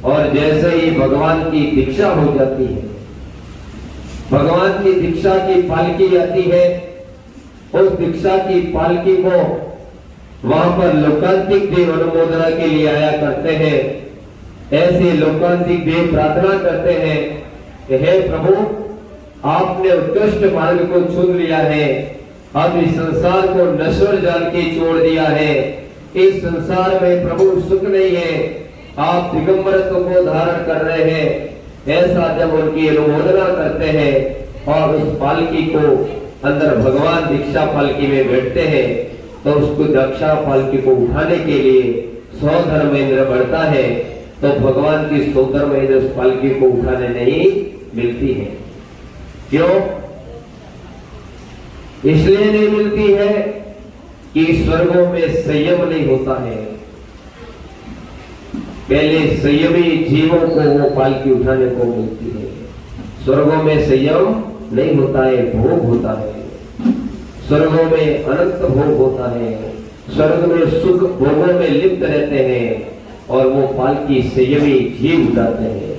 और जैसे ही भगवान की दीक्षा हो जाती है, भगवान की दीक्षा की पालकी आती है, उस दीक्षा की पालकी को वहां पर लोकांतिक देव अनुमोदना के लिए आया करते हैं। ऐसे लोकांतिक देव प्रार्थना करते हैं कि हे प्रभु, आपने उत्कृष्ट मार्ग को चुन लिया है, अब इस संसार को नश्वर जान के छोड़ दिया है। इस संसार में प्रभु सुख नहीं है, आप दिगंबरत्व को धारण कर रहे हैं। ऐसा जब उनकी अनुमोदना करते हैं और उस पालकी को अंदर भगवान दीक्षा पालकी में बैठते हैं, तो उसको दीक्षा पालकी को उठाने के लिए स्वधर्मेंद्र बढ़ता है। तो भगवान की स्वधर्मेंद्र उस पालकी को उठाने नहीं मिलती है। क्यों? इसलिए नहीं मिलती है कि स्वर्गों में संयम नहीं होता है। पहले संयमी जीवों को वो पालकी उठाने को मिलती है। स्वर्गों में संयम नहीं होता है, भोग होता है। स्वर्गों में अनंत भोग होता है। स्वर्ग में सुख भोगों में लिप्त रहते हैं और वो पालकी संयमी जीव उठाते हैं।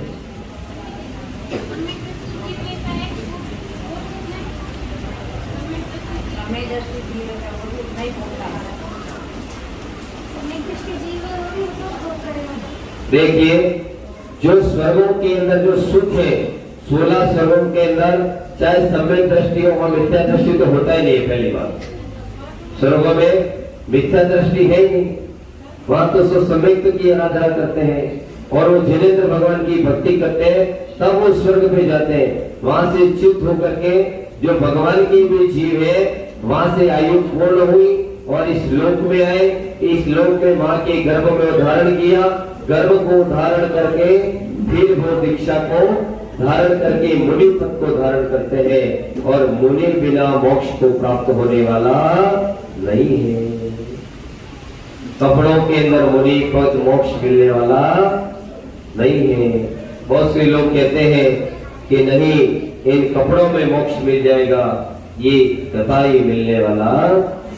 देखिए, जो स्वर्गों के अंदर जो सुख है, 16 स्वर्गों के अंदर चाहे सम्यक दृष्टि हो, वहां मिथ्या दृष्टि तो होता ही नहीं है। पहली बात, स्वर्गों में मिथ्या दृष्टि है ही नहीं। वहां तो सब सम्यक की आराधना करते हैं और वो जिनेंद्र भगवान की भक्ति करते हैं, तब वो स्वर्ग पे जाते हैं। वहां से च्युत होकर के जो भगवान की भी जीव है, वहां से आयु पूर्ण हुई और इस लोक में आए। इस लोक में मां के गर्भ में धारण किया, गर्भ को धारण करके फिर वो दीक्षा को धारण करके मुनि पद को धारण करते हैं। और मुनि बिना मोक्ष को प्राप्त होने वाला नहीं है। कपड़ों के अंदर मुनि पद मोक्ष मिलने वाला नहीं है। बहुत से लोग कहते हैं कि नहीं, इन कपड़ों में मोक्ष मिल जाएगा, ये कतई मिलने वाला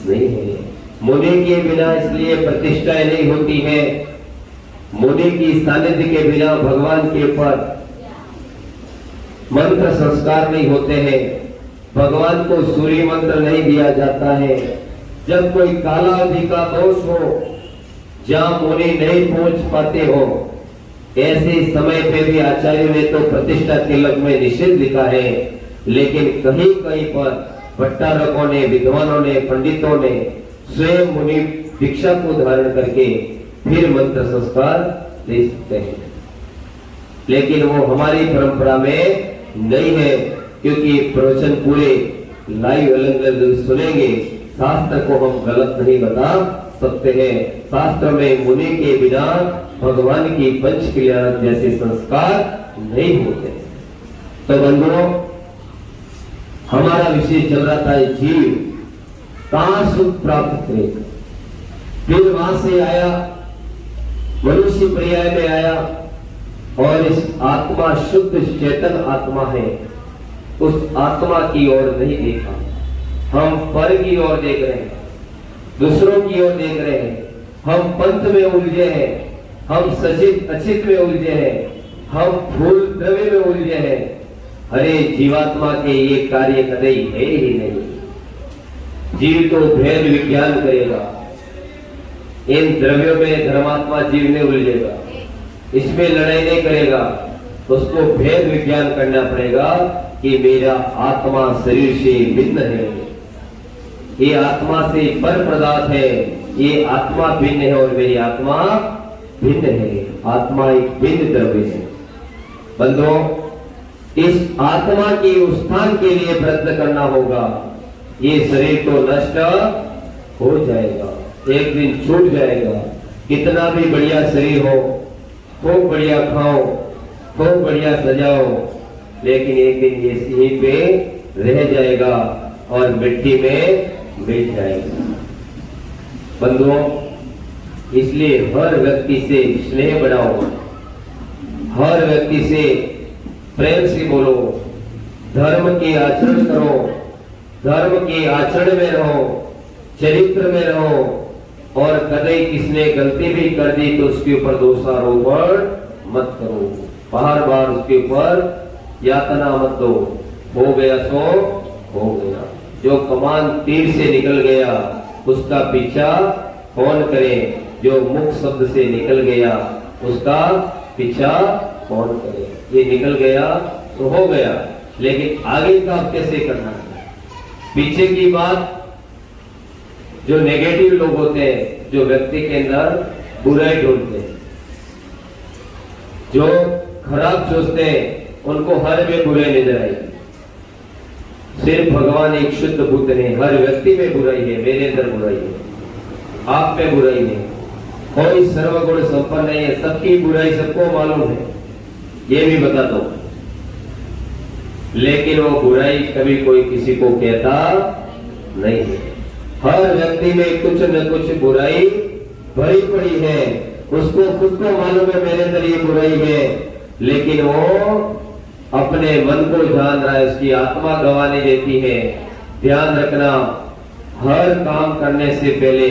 नहीं है। मुनि के बिना इसलिए प्रतिष्ठाएं नहीं होती है मुनि की सानिध्य के बिना भगवान के ऊपर मंत्र संस्कार नहीं होते हैं, भगवान को सूर्य मंत्र नहीं दिया जाता है। जब कोई कालावधि का दोष हो, जहां मुनि नहीं पहुंच पाते हो, ऐसे समय पे भी आचार्य ने तो प्रतिष्ठा तिलक में निषेध लिखा है, लेकिन कहीं कहीं पर भट्टारकों ने, विद्वानों ने, पंडितों ने स्वयं मुनि दीक्षा को धारण करके फिर मंत्र संस्कार दे सकते हैं। लेकिन वो हमारी परंपरा में नहीं है, क्योंकि प्रवचन पूरे लाइव अलग सुनेंगे, शास्त्र को हम गलत नहीं बता सकते हैं। शास्त्र में मुनि के बिना भगवान की पंच क्रिया जैसे संस्कार नहीं होते। तो बंधुओं, हमारा विषय चल रहा था जीव कहां सुख प्राप्त करेगा। फिर वहां से आया, मनुष्य पर्याय में आया, और इस आत्मा शुद्ध चेतन आत्मा है, उस आत्मा की ओर नहीं देखा। हम पर की ओर देख रहे हैं, दूसरों की ओर देख रहे हैं, हम पंथ में उलझे हैं, हम सचित अचित में उलझे हैं, हम फूल द्रव्य में उलझे हैं। अरे जीवात्मा के ये कार्य कदई है ही नहीं। जीव तो भेद विज्ञान करेगा, इन द्रव्यों में धर्मात्मा जीव में उलझेगा, इसमें लड़ाई नहीं करेगा, उसको भेद विज्ञान करना पड़ेगा कि मेरा आत्मा शरीर से भिन्न है, ये आत्मा से पर पदार्थ है, ये आत्मा भिन्न है और मेरी आत्मा भिन्न है। आत्मा एक भिन्न द्रव्य है। बंधुओं, इस आत्मा के उत्थान के लिए प्रयत्न करना होगा। ये शरीर तो नष्ट हो जाएगा, एक दिन छूट जाएगा। कितना भी बढ़िया शरीर हो, खूब बढ़िया खाओ, खूब बढ़िया सजाओ, लेकिन एक दिन ये यहीं पे रह जाएगा और मिट्टी में मिल जाएगा। बंधुओं, इसलिए हर व्यक्ति से स्नेह बढ़ाओ, हर व्यक्ति से प्रेम से बोलो, धर्म के आचरण करो, धर्म के आचरण में रहो, चरित्र में रहो, और कदई किसने गलती भी कर दी तो उसके ऊपर दोषारोपण मत करो, बार बार उसके ऊपर यातना मत दो। हो गया सो हो गया, जो कमान तीर से निकल गया उसका पीछा कौन करे, जो मुख शब्द से निकल गया उसका पीछा कौन करे। ये निकल गया तो हो गया, लेकिन आगे का कैसे करना है। पीछे की बात, जो नेगेटिव लोग होते हैं, जो व्यक्ति के अंदर बुराई ढूंढते हैं, जो खराब सोचते हैं, उनको हर में बुराई नजर आएगी। सिर्फ भगवान एक शुद्ध बुद्ध है, हर व्यक्ति में बुराई है, मेरे अंदर बुराई है, आप में बुराई है, कोई सर्वगुण संपन्न नहीं है, सबकी बुराई सबको मालूम है, ये भी बता दो। लेकिन वो बुराई कभी कोई किसी को कहता नहीं है। हर व्यक्ति में कुछ न कुछ बुराई भरी पड़ी है, उसको खुद को मालूम है मेरे अंदर ये बुराई है, लेकिन वो अपने मन को जान रहा है, उसकी आत्मा गवाने देती है। ध्यान रखना, हर काम करने से पहले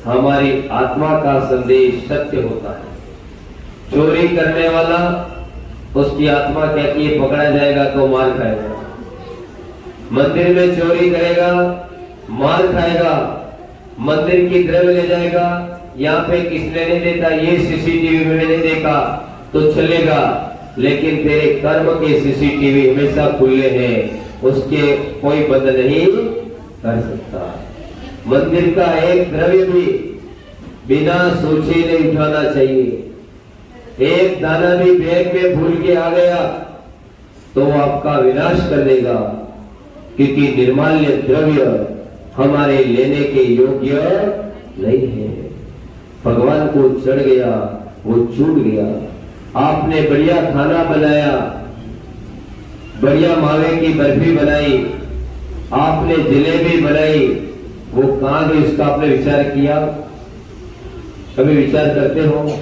हमारी आत्मा का संदेश सत्य होता है। चोरी करने वाला, उसकी आत्मा कहती है पकड़ा जाएगा तो मार खाएगा, मंदिर में चोरी करेगा मार खाएगा, मंदिर की द्रव्य ले जाएगा, यहाँ पे किसने नहीं देता, ये सीसीटीवी में नहीं देखा तो चलेगा, लेकिन तेरे कर्म के सीसीटीवी हमेशा खुले हैं, उसके कोई बंद नहीं कर सकता। मंदिर का एक द्रव्य भी बिना सोचे नहीं उठाना चाहिए। एक दाना भी बैग में भूल के आ गया तो आपका विनाश कर देगा, क्योंकि निर्माल्य द्रव्य हमारे लेने के योग्य नहीं है। भगवान को चढ़ गया वो छूट गया। आपने बढ़िया खाना बनाया, बढ़िया मावे की बर्फी बनाई, आपने जलेबी बनाई, वो कहां गई उसका आपने विचार किया? कभी विचार करते हो?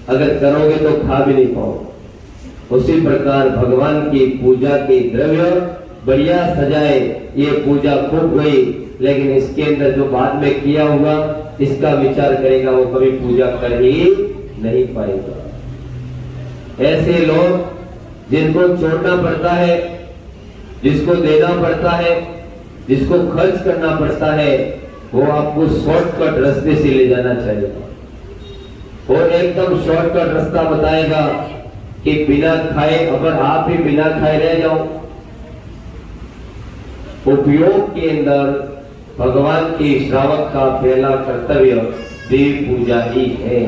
अगर करोगे तो खा भी नहीं पाओ। उसी प्रकार भगवान की पूजा के द्रव्य बढ़िया सजाए, ये पूजा खूब गई, लेकिन इसके अंदर जो बाद में किया होगा इसका विचार करेगा वो कभी पूजा कर ही नहीं पाएगा। ऐसे लोग जिनको छोड़ना पड़ता है, जिसको देना पड़ता है, जिसको खर्च करना पड़ता है, वो आपको शॉर्टकट रास्ते से ले जाना चाहेगा और एकदम शॉर्टकट रास्ता बताएगा कि बिना खाए, अगर आप ही बिना खाए रह जाओ। उपयोग के अंदर भगवान के श्रावक का पहला कर्तव्य देव पूजा ही है।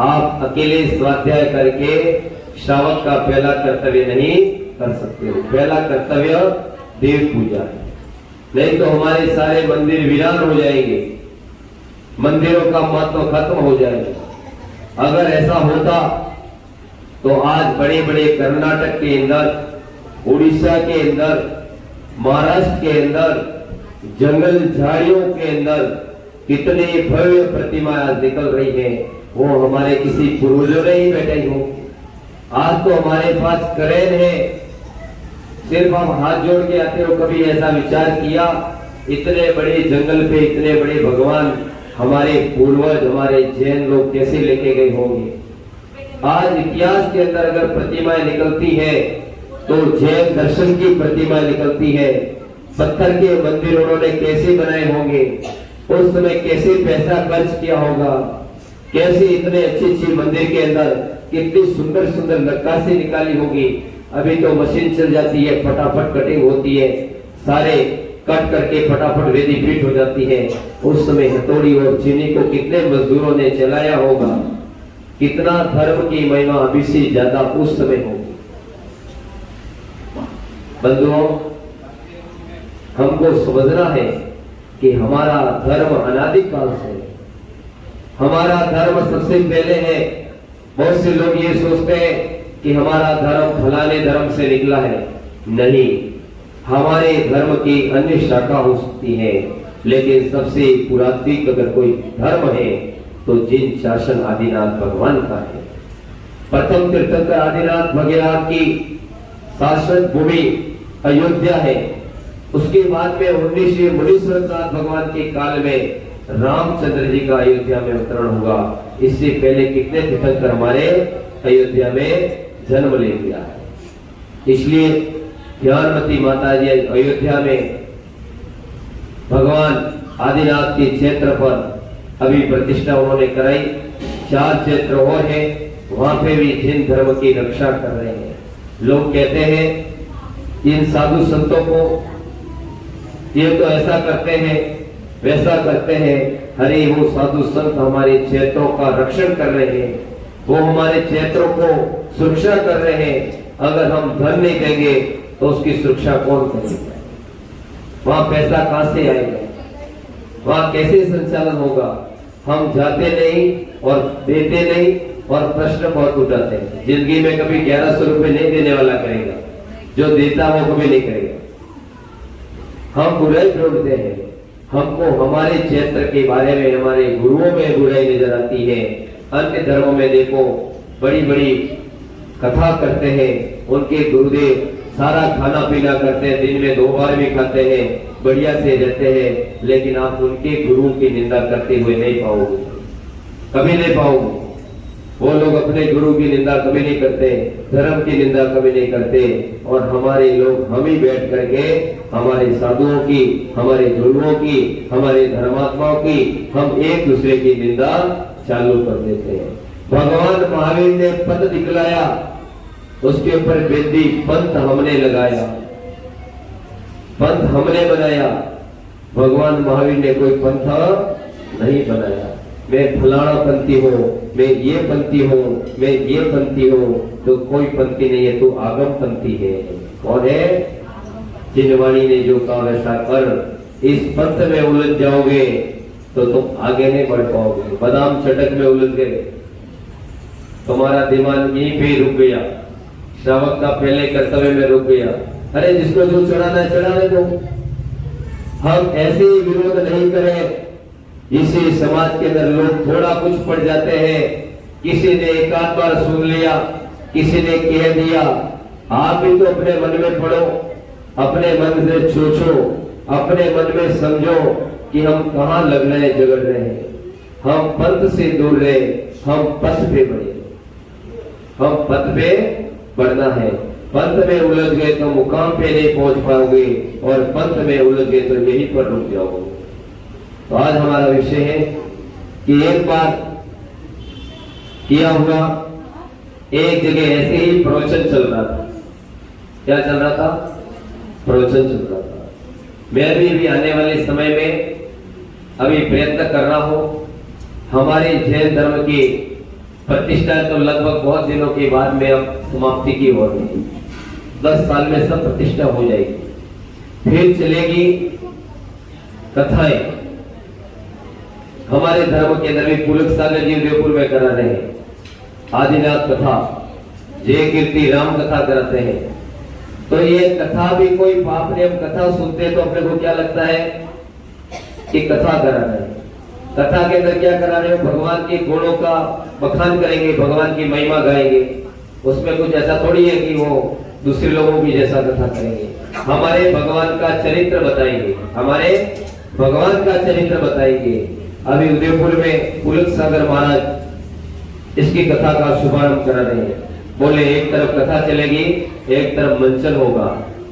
आप अकेले स्वाध्याय करके श्रावक का पहला कर्तव्य नहीं कर सकते हो। पहला कर्तव्य देव पूजा है, नहीं तो हमारे सारे मंदिर वीरान हो जाएंगे, मंदिरों का महत्व खत्म हो जाएगा। अगर ऐसा होता तो आज बड़े बड़े कर्नाटक के अंदर, उड़ीसा के अंदर, महाराष्ट्र के अंदर, जंगल झाड़ियों के अंदर कितने भव्य प्रतिमाएं आज निकल रही हैं, वो हमारे किसी पूर्वजों ने ही बैठाई हो। आज तो हमारे पास क्रेन है, सिर्फ हम हाथ जोड़ के आते हो। कभी ऐसा विचार किया इतने बड़े जंगल पे इतने बड़े भगवान हमारे पूर्वज, हमारे जैन लोग कैसे लेके गए होंगे? आज इतिहास के अंदर अगर प्रतिमाएं निकलती है तो जैन दर्शन की प्रतिमाएं निकलती है। पत्थर के मंदिर उन्होंने कैसे बनाए होंगे, उस समय कैसे पैसा खर्च किया होगा, कैसे इतने अच्छे मंदिर के अंदर कितनी सुंदर सुंदर नक्काशी निकाली होगी। अभी तो मशीन चल जाती है, फटाफट कटिंग होती है, सारे कट करके फटाफट वेदी फिट हो जाती है। उस समय हथौड़ी और चीनी को कितने मजदूरों ने चलाया होगा, कितना धर्म की महिमा अभी से ज्यादा उस समय होगी। बंधुओं, हमको समझना है कि हमारा धर्म अनादिकाल से, हमारा धर्म सबसे पहले है। बहुत से लोग ये सोचते हैं कि हमारा धर्म फलाने धर्म से निकला है। नहीं, हमारे धर्म की अन्य शाखा हो सकती है, लेकिन सबसे पुरातनिक अगर कोई धर्म है तो जिन शासन आदिनाथ भगवान का है। प्रथम तीर्थंकर आदिनाथ भगीरथ की शासन भूमि अयोध्या है। उसके बाद में 19वीं मुनीश्वरनाथ भगवान के काल में रामचंद्र जी का अयोध्या में अवतरण हुआ। इससे पहले कितने तीर्थंकर हमारे अयोध्या में जन्म ले लिया है। इसलिए ज्ञानवती माता जी अयोध्या में भगवान आदिनाथ के क्षेत्र पर अभी प्रतिष्ठा उन्होंने कराई। 4 क्षेत्र और है, वहां पे भी जिन धर्म की रक्षा कर रहे हैं। लोग कहते हैं इन साधु संतों को, ये तो ऐसा करते हैं, वैसा करते हैं। अरे वो साधु संत हमारे क्षेत्रों का रक्षण कर रहे हैं, वो हमारे क्षेत्रों को सुरक्षा कर रहे हैं। अगर हम धन नहीं देंगे तो उसकी सुरक्षा कौन करेगा? वहां पैसा कहां से आएगा? वहां कैसे संचालन होगा? हम जाते नहीं और देते नहीं और प्रश्न बहुत उठाते हैं। जिंदगी में कभी 1100 रुपए नहीं देने वाला करेगा, जो देता वो कभी नहीं करेगा। हम बुराई ढूंढते हैं, हमको हमारे क्षेत्र के बारे में हमारे गुरुओं में बुराई नजर आती है। अन्य धर्मों में देखो बड़ी बड़ी कथा करते हैं, उनके गुरुदेव सारा खाना पीना करते हैं, दिन में 2 बार भी खाते हैं, बढ़िया से रहते हैं, लेकिन आप उनके गुरु की निंदा करते हुए नहीं पाओगे, कभी नहीं पाओगे। वो लोग अपने गुरु की निंदा कभी नहीं करते, धर्म की निंदा कभी नहीं करते। और हमारे लोग हम ही बैठ करके हमारे साधुओं की, हमारे गुरुओं की, हमारे धर्मात्माओं की हम एक दूसरे की निंदा चालू कर देते हैं। भगवान महावीर ने पद दिखलाया, उसके ऊपर वेदी पंथ हमने लगाया, पंथ हमने बनाया। भगवान महावीर ने कोई पंथ नहीं बनाया। मैं फलाना पंथी हूँ, मैं ये पंथी हूँ, मैं ये पंथी हूँ, तो कोई पंथी नहीं है, तो आगम पंथी है। कौन है? जिनवाणी ने जो कहा वैसा कर। इस पंथ में उलझ जाओगे तो तुम आगे नहीं बढ़ पाओगे। बादाम चटक में उलझ गए, तुम्हारा दिमाग यहीं पे रुक गया, श्रावक का पहले कर्तव्य में रुक गया। अरे जिसको जो चढ़ाना है चढ़ाने दो। हम ऐसे ही विरोध नहीं करें। इसी समाज के अंदर लोग थोड़ा कुछ पढ़ जाते हैं, किसी ने एक आध बार सुन लिया, किसी ने कह दिया। आप भी तो अपने मन में पढ़ो, अपने मन से सोचो, अपने मन में समझो कि हम कहाँ लग रहे हैं, झगड़ रहे हैं। हम पंथ से दूर रहे, हम पथ पे बढ़े, हम पथ पे बढ़ना है। पंथ में उलझ गए तो मुकाम पे नहीं पहुंच पाओगे, और पंथ में उलझ गए तो यहीं पर रुक जाओगे। तो आज हमारा विषय है कि एक बार किया हुआ एक जगह ऐसे ही प्रवचन चल रहा था। क्या चल रहा था? प्रवचन चल रहा था। मैं भी आने वाले समय में अभी प्रयत्न कर रहा हूं। हमारे जैन धर्म की प्रतिष्ठा तो लगभग बहुत दिनों के बाद में अब समाप्ति की हो रही है। 10 साल में सब प्रतिष्ठा हो जाएगी। फिर चलेगी कथाएं। हमारे धर्म के अंदर भी पुलक सागर जी उदयपुर में करा रहे हैं आदिनाथ कथा, जय कीर्ति राम कथा कराते हैं। तो ये कथा भी कोई पाप ने, हम कथा सुनते हैं तो अपने को क्या लगता है कि कथा करा रहे हैं। कथा के अंदर क्या करा रहे हो? भगवान के गुणों का बखान करेंगे, भगवान की महिमा गाएंगे। उसमें कुछ ऐसा थोड़ी है कि वो दूसरे लोगों की जैसा कथा करेंगे। हमारे भगवान का चरित्र बताएंगे, हमारे भगवान का चरित्र बताएंगे। अभी उदयपुर में पुलक सागर महाराज इसकी कथा का शुभारंभ करा रहे हैं। बोले एक तरफ कथा चलेगी, एक तरफ मंचन होगा,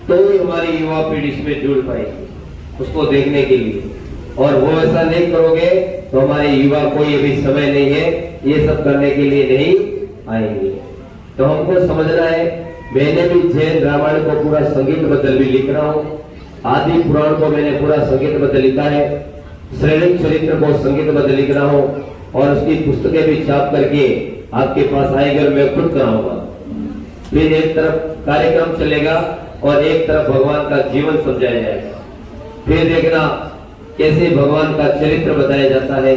तो ही हमारी युवा पीढ़ी इसमें जुड़ पाएगी उसको देखने के लिए। और वो ऐसा नहीं करोगे तो हमारे युवा कोई अभी समय नहीं है ये सब करने के लिए नहीं आएंगे। तो हमको समझना है। मैंने भी जैन रामायण को पूरा संगीतबद्ध भी लिख रहा हूँ। आदि पुराण को मैंने पूरा संगीतबद्ध लिखा है। श्रेणिक चरित्र को संगीतबद्ध लिख रहा हूँ, और उसकी पुस्तकें भी छाप करके आपके पास आएगी और मैं खुद कराऊंगा। फिर एक तरफ कार्यक्रम चलेगा और एक तरफ भगवान का जीवन समझाया जाएगा। फिर देखना कैसे भगवान का चरित्र बताया जाता है।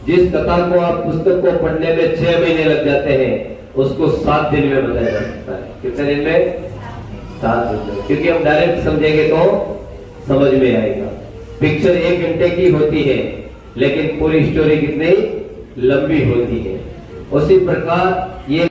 जिस कथा को आप पुस्तक को पढ़ने में 6 महीने लग जाते हैं, उसको 7 दिन में बताया जा सकता है। कितने दिन में? 7 दिन में, क्योंकि हम डायरेक्ट समझेंगे तो समझ में आएगा। पिक्चर 1 घंटे की होती है, लेकिन पूरी स्टोरी कितनी लंबी होती है। उसी प्रकार ये